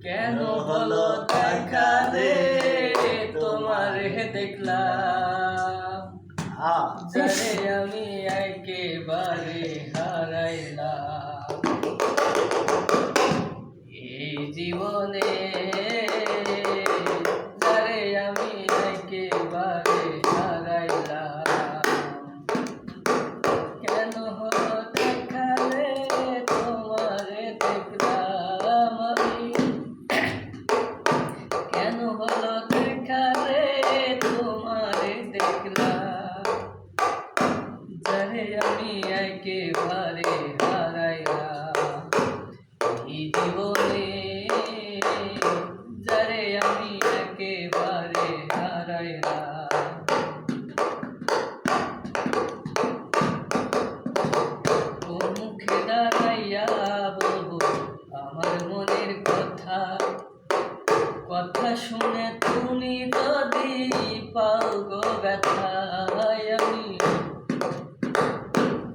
কেন হলো দেখা রে তোমার দেখলাম, যারে আমি একেবারে হারাইলাম এই জীবনে, যারে আমি একেবারে হারাইলাম। কেন হলো দেখা রে তোমারে দেখলাম আমি, কেন হলো দেখা রে তোমারে দেখলাম, যারে আমি একেবারে হারাইলাম এই জীবনে, যারে আমি একেবারে হারাইলাম। তোর মুখে দাঁড়াইয়া বলবো আমার মনের কথা, কথা শুনে তুমি যদি পাও গো ব্যথা, আমি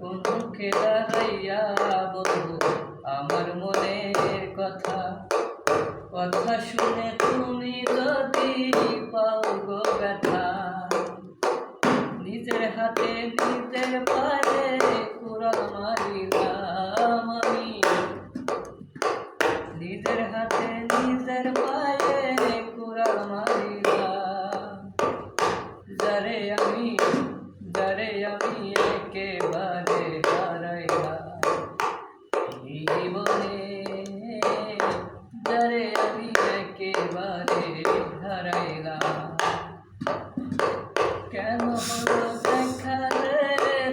কোন মুখে দাঁড়াইয়া বলবো আমার মনের কথা, কথা শুনে তুমি যদি পাও গো ব্যথা। নিজের হাতে নিজের পায়ে কুড়াল মারিলাম আমি, নিজের হাতে নিজের পায়ে কুড়াল মারিলাম, যারে আমি একেবারে হারাইলাম এই জীবনে, যারে আমি একেবারে হারাইলাম। কেন হলো দেখা রে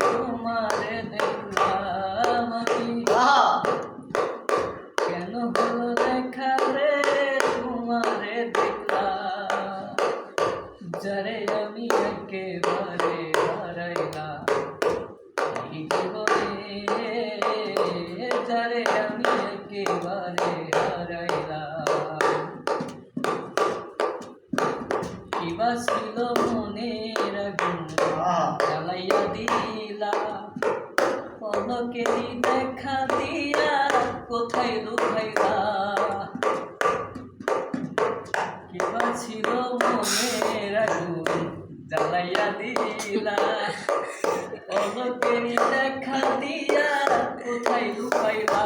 তোমারে দেখলাম আমি, কেন হলো দেখা রে তোমারে দেখলাম, যারে আমি একেবারে হারাইলাম এই জীবনে, যারে আমি একেবারে হারাইলাম। কিবা ছিল মনের আগুন জ্বালাইয়া দিলা, পলকেরই দেখা দিয়া কোথায় লুকাইলা। কিবা ছিল মনের আগুন জ্বালাইয়া দিলা, পলকেরই দেখা দিয়া কোথায় লুকাইলা।